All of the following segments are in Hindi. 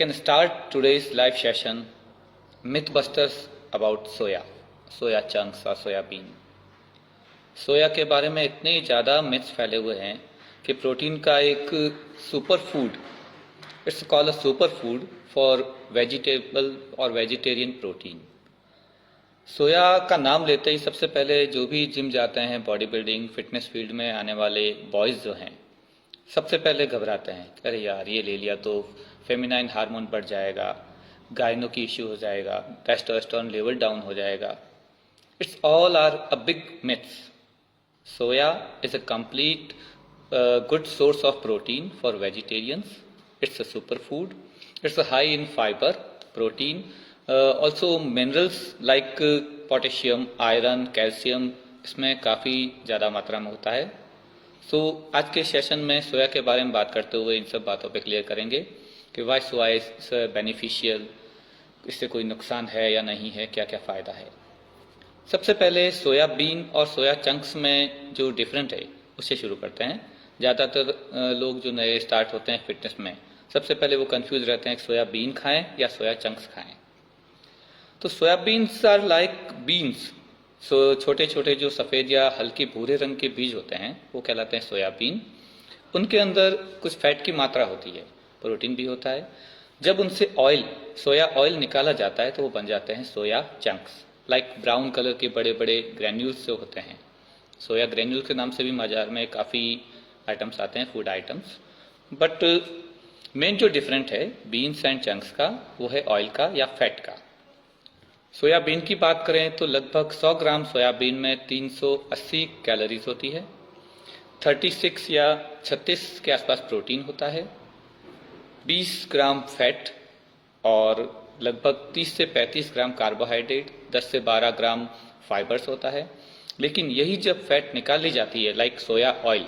can start today's live session, Mythbusters about soya, soya chunks or soya bean. सोया के बारे में इतने ज़्यादा मिथ्स फैले हुए हैं कि प्रोटीन का एक super food, it's called a super food for vegetable और वेजिटेरियन प्रोटीन. सोया का नाम लेते ही सबसे पहले जो भी जिम जाते हैं, बॉडी बिल्डिंग फिटनेस फील्ड में आने वाले बॉयज़ जो हैं, सबसे पहले घबराते हैं, अरे यार ये ले लिया तो फेमिनाइन हार्मोन बढ़ जाएगा, गायनो की इश्यू हो जाएगा, टेस्टोस्टेरोन लेवल डाउन हो जाएगा. It's all are a big myths. Soya is a complete good source of protein for vegetarians. It's a superfood. It's a high in fiber, protein, also minerals like potassium, iron, calcium इसमें काफ़ी ज़्यादा मात्रा में होता है. सो आज के सेशन में सोया के बारे में बात करते हुए इन सब बातों पे क्लियर करेंगे कि वाई सोया इज बेनिफिशियल, इससे कोई नुकसान है या नहीं है, क्या क्या फ़ायदा है. सबसे पहले सोयाबीन और सोया चंक्स में जो डिफरेंट है उससे शुरू करते हैं. ज़्यादातर लोग जो नए स्टार्ट होते हैं फिटनेस में, सबसे पहले वो कंफ्यूज रहते हैं कि सोयाबीन खाएं या सोया चंक्स खाएं. तो सोयाबीन्स आर लाइक बीन्स. सो छोटे छोटे जो सफ़ेद या हल्के भूरे रंग के बीज होते हैं वो कहलाते हैं सोयाबीन. उनके अंदर कुछ फैट की मात्रा होती है, प्रोटीन भी होता है. जब उनसे ऑयल, सोया ऑयल निकाला जाता है तो वो बन जाते हैं soya chunks, like brown colour के बड़े बड़े ग्रैन्यूल्स जो होते हैं. सोया ग्रैन्यूल के नाम से भी बाजार में काफ़ी आइटम्स आते हैं, फूड आइटम्स. बट मेन जो डिफरेंट है बीन्स एंड चंक्स का वो है ऑयल का या फैट का. सोयाबीन की बात करें तो लगभग 100 ग्राम सोयाबीन में 380 कैलोरीज होती है, 36 या 36 के आसपास प्रोटीन होता है, 20 ग्राम फैट और लगभग 30 से 35 ग्राम कार्बोहाइड्रेट, 10 से 12 ग्राम फाइबर्स होता है. लेकिन यही जब फैट निकाली जाती है लाइक सोया ऑयल,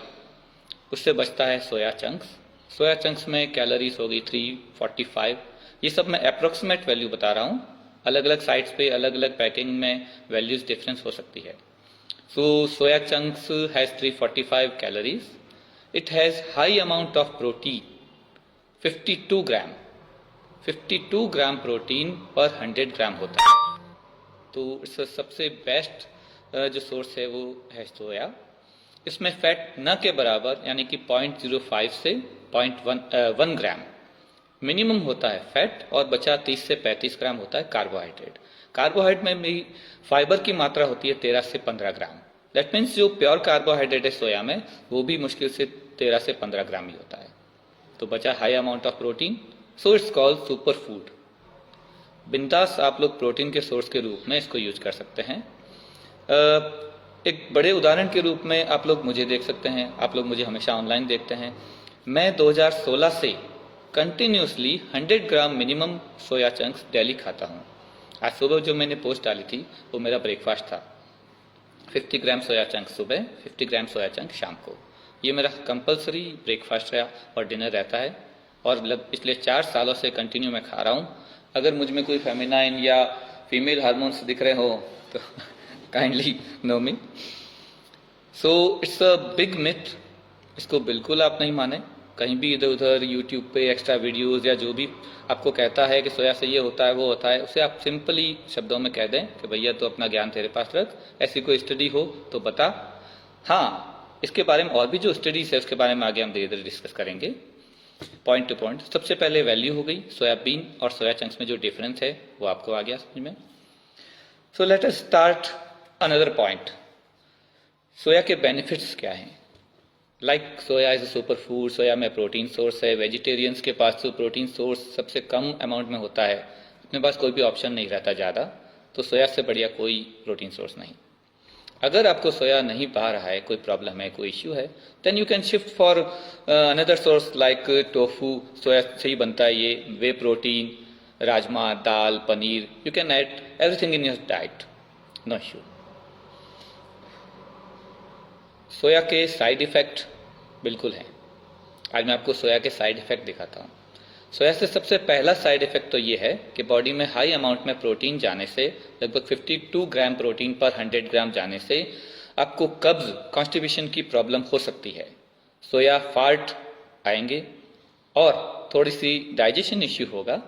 उससे बचता है सोया चंक्स. सोया चंक्स में कैलोरीज होगी 345. ये सब मैं अप्रोक्सीमेट वैल्यू बता रहा हूँ, अलग अलग साइट्स पे अलग अलग पैकिंग में वैल्यूज डिफरेंस हो सकती है. So soya chunks has 345 calories. It has high amount of protein, 52 gram. 52 gram protein per 100 ग्राम होता है. तो सबसे बेस्ट जो सोर्स है वो है सोया. इसमें फैट न के बराबर यानी कि 0.05 से 0.1 ग्राम मिनिमम होता है फैट, और बचा 30 से 35 ग्राम होता है कार्बोहाइड्रेट. कार्बोहाइड्रेट में भी फाइबर की मात्रा होती है 13 से 15 ग्राम. दैट मीन्स जो प्योर कार्बोहाइड्रेट है सोया में वो भी मुश्किल से 13 से 15 ग्राम ही होता है. तो बचा high amount of protein. So it's called super food. बिंदास आप लोग प्रोटीन के सोर्स के रूप में इसको यूज कर सकते हैं. एक बड़े उदाहरण के रूप में आप लोग मुझे देख सकते हैं, आप लोग मुझे हमेशा ऑनलाइन देखते हैं. मैं 2016 से कंटिन्यूसली 100 ग्राम मिनिमम सोया चंक्स डेली खाता हूँ. आज सुबह जो मैंने पोस्ट डाली थी वो मेरा ब्रेकफास्ट था. 50 ग्राम सोया चंक सुबह, 50 ग्राम सोया चंक शाम को. ये मेरा कंपलसरी ब्रेकफास्ट है और डिनर रहता है, और पिछले 4 सालों से कंटिन्यू मैं खा रहा हूँ. अगर मुझ में कोई फेमिनाइन या फीमेल हार्मोन्स दिख रहे हो तो kindly know me. So it's a big myth. इसको बिल्कुल आप नहीं माने. कहीं भी इधर उधर यूट्यूब पे एक्स्ट्रा वीडियोस या जो भी आपको कहता है कि सोया से ये होता है वो होता है, उसे आप सिंपली शब्दों में कह दें कि भैया तो अपना ज्ञान तेरे पास रख, ऐसी कोई स्टडी हो तो बता. हाँ, इसके बारे में और भी जो स्टडीज है उसके बारे में आगे हम धीरे धीरे डिस्कस करेंगे पॉइंट टू पॉइंट. सबसे पहले वैल्यू हो गई. सोयाबीन और सोया चंक्स में जो डिफरेंस है वो आपको आ गया समझ में. So let us start another point. Soya के बेनिफिट्स क्या हैं. Like soya is a super food. Soya में प्रोटीन सोर्स है. वेजिटेरियंस के पास तो प्रोटीन सोर्स सबसे कम अमाउंट में होता है, अपने पास कोई भी ऑप्शन नहीं रहता ज़्यादा, तो सोया से बढ़िया कोई प्रोटीन सोर्स नहीं. अगर आपको सोया नहीं पा रहा है, कोई प्रॉब्लम है, कोई इश्यू है, then you can shift for another source like tofu. Soya से ही बनता है ये. Whey protein, rajma, dal, paneer, you can add everything in your diet, no issue. Soya के साइड इफ़ेक्ट बिल्कुल हैं. आज मैं आपको सोया के साइड इफ़ेक्ट दिखाता हूँ. सोया से सबसे पहला साइड इफ़ेक्ट तो ये है कि बॉडी में हाई अमाउंट में प्रोटीन जाने से, लगभग 52 ग्राम प्रोटीन पर 100 ग्राम जाने से आपको कब्ज, कॉन्स्टिपेशन की प्रॉब्लम हो सकती है. सोया फाल्ट आएंगे और थोड़ी सी डाइजेशन इश्यू होगा,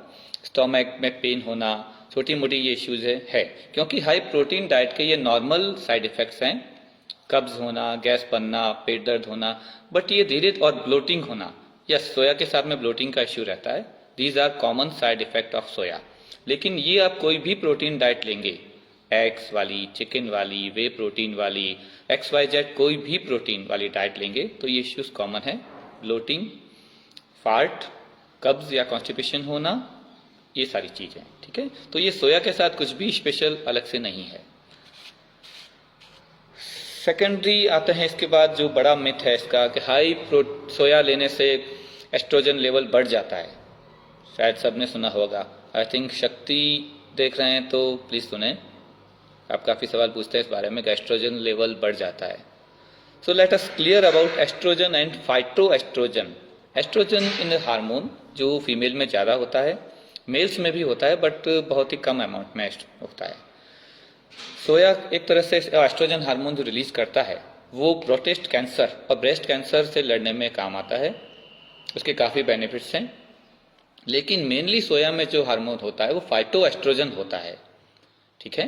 स्टोमक में पेन होना, छोटी मोटी ये इश्यूज है क्योंकि हाई प्रोटीन डाइट के ये नॉर्मल साइड इफेक्ट्स हैं, कब्ज होना, गैस बनना, पेट दर्द होना, बट ये धीरे और ब्लोटिंग होना, या सोया के साथ में ब्लोटिंग का इश्यू रहता है, these are common side effect of soya. लेकिन ये आप कोई भी प्रोटीन डाइट लेंगे, एग्स वाली, चिकन वाली, वे प्रोटीन वाली, XYZ कोई भी प्रोटीन वाली डाइट लेंगे तो ये इश्यूज कॉमन है, ब्लोटिंग, फार्ट, कब्ज या कॉन्स्टिपेशन होना, ये सारी चीजें, ठीक है। तो ये सोया के साथ कुछ भी स्पेशल अलग से नहीं है। सेकेंडरी आते हैं इसके बाद, जो बड़ा मिथ है इसका कि सोया लेने से एस्ट्रोजन लेवल बढ़ जाता है। शायद सबने सुना होगा, आई थिंक शक्ति देख रहे हैं तो प्लीज सुने, आप काफी सवाल पूछते हैं इस बारे में कि एस्ट्रोजन लेवल बढ़ जाता है। So let us clear about estrogen and phytoestrogen. Estrogen इन हार्मोन जो फीमेल में ज़्यादा होता है, मेल्स में भी होता है बट बहुत ही कम अमाउंट में होता है। सोया एक तरह से एस्ट्रोजन हार्मोन जो रिलीज करता है वो प्रोस्टेट कैंसर और ब्रेस्ट कैंसर से लड़ने में काम आता है, उसके काफ़ी बेनिफिट्स हैं। लेकिन मेनली सोया में जो हार्मोन होता है वो फाइटोएस्ट्रोजन होता है, ठीक है।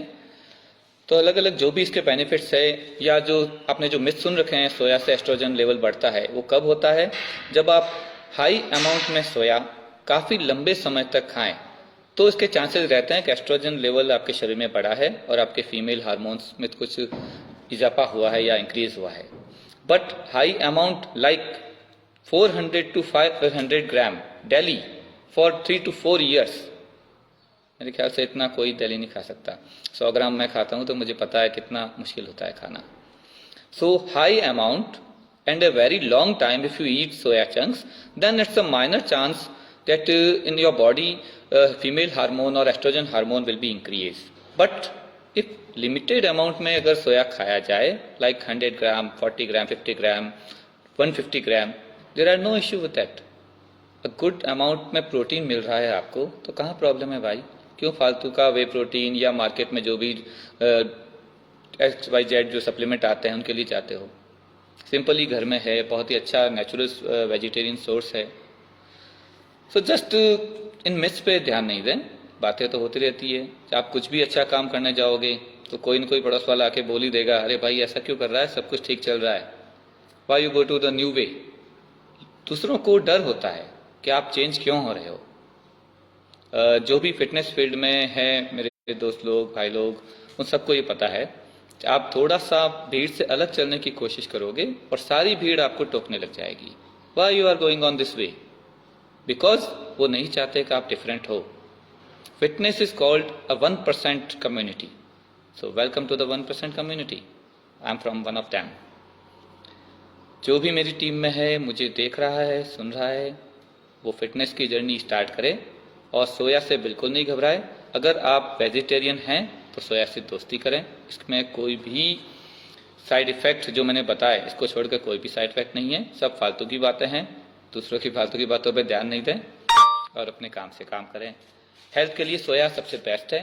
तो अलग अलग जो भी इसके बेनिफिट्स है, या जो आपने जो मिथ सुन रखे हैं सोया से एस्ट्रोजन लेवल बढ़ता है, वो कब होता है? जब आप हाई अमाउंट में सोया काफ़ी लंबे समय तक खाएं तो इसके चांसेस रहते हैं कि एस्ट्रोजन लेवल आपके शरीर में बढ़ा है और आपके फीमेल हार्मोन्स में कुछ इजाफा हुआ है या इंक्रीज हुआ है। But high amount like 400 to 500 gram daily for 3 to 4 years, मेरे ख्याल से इतना कोई डेली नहीं खा सकता। 100 ग्राम मैं खाता हूँ तो मुझे पता है कितना मुश्किल होता है खाना। So high amount and a very long time if you eat soya chunks, then it's a minor chance that in your body female hormone or estrogen hormone will be increased. But if limited amount में अगर सोया खाया जाए like 100 gram, 40 gram, 50 gram, 150 gram, there are no issue with that. A good amount में प्रोटीन मिल रहा है आपको तो कहाँ प्रॉब्लम है भाई? क्यों फालतू का वे प्रोटीन या मार्केट में जो भी XYZ जो सप्लीमेंट आते हैं उनके लिए जाते हो? सिंपली घर में है, बहुत ही अच्छा नेचुरल वेजिटेरियन सोर्स है। सो जस्ट इन मिथ्स पे ध्यान नहीं दें, बातें तो होती रहती है। आप कुछ भी अच्छा काम करने जाओगे तो कोई न कोई पड़ोस वाला आके बोल ही देगा, अरे भाई ऐसा क्यों कर रहा है, सब कुछ ठीक चल रहा है, why you go to the new way. दूसरों को डर होता है कि आप चेंज क्यों हो रहे हो। जो भी फिटनेस फील्ड में है मेरे दोस्त लोग, भाई लोग, उन सबको ये पता है आप थोड़ा सा भीड़ से अलग चलने की कोशिश करोगे और सारी भीड़ आपको टोकने लग जाएगी। Why you are going on this way? Because वो नहीं चाहते कि आप डिफरेंट हो। Fitness is called a 1% community. So welcome to the 1% community. I am from one of them. जो भी मेरी टीम में है, मुझे देख रहा है, सुन रहा है, वो फिटनेस की जर्नी स्टार्ट करे और सोया से बिल्कुल नहीं घबराए। अगर आप वेजिटेरियन हैं तो सोया से दोस्ती करें, इसमें कोई भी साइड इफेक्ट जो मैंने बताया इसको छोड़कर कोई भी साइड इफेक्ट नहीं है, सब फालतू की बातें हैं। दूसरों की फालतू की बातों पे ध्यान नहीं दें और अपने काम से काम करें। हेल्थ के लिए सोया सबसे बेस्ट है।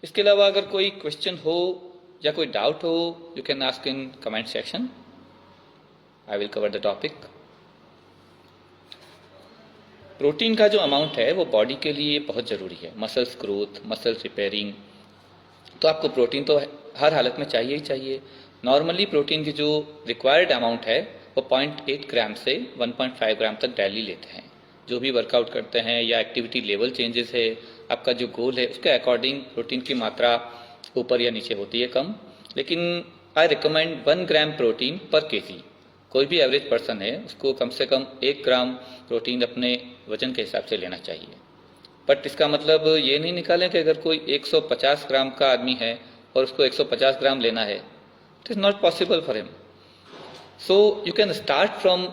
इसके अलावा अगर कोई क्वेश्चन हो या कोई डाउट हो, you can ask in comment section, I will cover the topic. Protein का जो अमाउंट है वो बॉडी के लिए बहुत ज़रूरी है, मसल्स ग्रोथ, मसल्स रिपेयरिंग, तो आपको प्रोटीन तो हर हालत में चाहिए ही चाहिए। नॉर्मली प्रोटीन की जो रिक्वायर्ड अमाउंट है वो 0.8 ग्राम से 1.5 ग्राम तक डेली लेते हैं। जो भी वर्कआउट करते हैं या एक्टिविटी लेवल चेंजेस है, आपका जो गोल है उसके अकॉर्डिंग प्रोटीन की मात्रा ऊपर या नीचे होती है कम, लेकिन आई रिकमेंड 1 ग्राम प्रोटीन पर केजी। कोई भी एवरेज पर्सन है उसको कम से कम 1 ग्राम प्रोटीन अपने वजन के हिसाब से लेना चाहिए। बट इसका मतलब ये नहीं निकालें कि अगर कोई 150 ग्राम का आदमी है और उसको 150 ग्राम लेना है, it is not possible for him. So you can start from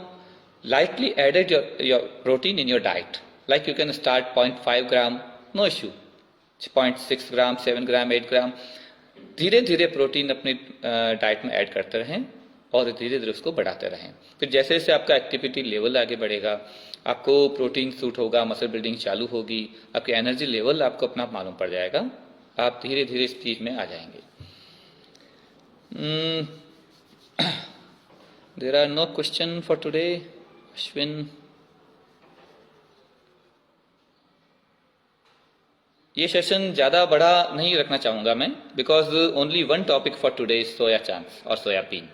lightly added your protein in your diet, like you can start 0.5 gram, no issue, 0.6 ग्राम, 7 ग्राम, 8 ग्राम, धीरे धीरे प्रोटीन अपनी डाइट में ऐड करते रहें और धीरे धीरे उसको बढ़ाते रहें। फिर जैसे जैसे आपका एक्टिविटी लेवल आगे बढ़ेगा, आपको प्रोटीन सूट होगा, मसल बिल्डिंग चालू होगी, आपकी एनर्जी लेवल आपको अपना मालूम पड़ जाएगा, आप धीरे धीरे इस चीज में आ जाएंगे। There are no question for today. Ashwin, ये सेशन ज़्यादा बड़ा नहीं रखना चाहूँगा मैं, because only one topic for today is soya chunks और सोयाबीन।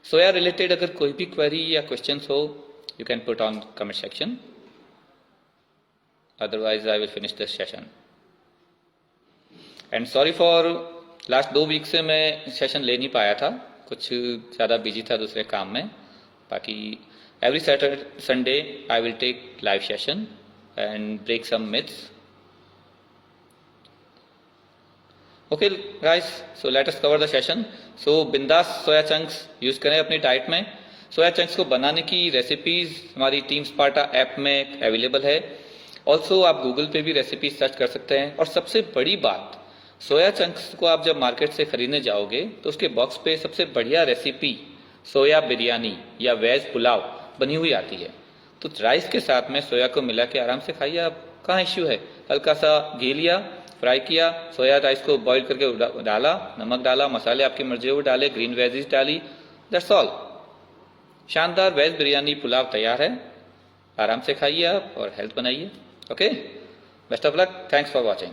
सोया रिलेटेड अगर कोई भी क्वेरी या क्वेश्चन हो, you can put on comment section, otherwise I will finish this session. And sorry for last 2 week से मैं सेशन ले नहीं पाया था, कुछ ज़्यादा बिजी था दूसरे काम में। बाकी every Saturday Sunday I will take live session and break some myths. Okay guys, so let us cover the session. So बिंदास सोया चंक्स यूज़ करें अपनी डाइट में। सोया चंक्स को बनाने की रेसिपीज़ हमारी टीम स्पार्टा ऐप में अवेलेबल है। ऑल्सो आप गूगल पे भी रेसिपी सर्च कर सकते हैं। और सबसे बड़ी बात, सोया चंक्स को आप जब मार्केट से खरीदने जाओगे तो उसके बॉक्स पे सबसे बढ़िया रेसिपी सोया बिरयानी या वेज पुलाव बनी हुई आती है। तो राइस के साथ में सोया को मिला के आराम से खाइए, आप कहाँ इश्यू है। हल्का सा घी लिया, फ्राई किया, सोया राइस को बॉईल करके डाला, नमक डाला, मसाले आपकी मर्जी वो डाले, ग्रीन वेजीज डाली, दैट्स ऑल। शानदार वेज बिरयानी पुलाव तैयार है। आराम से खाइए आप और हेल्थ बनाइए। Okay, best of luck, thanks for watching.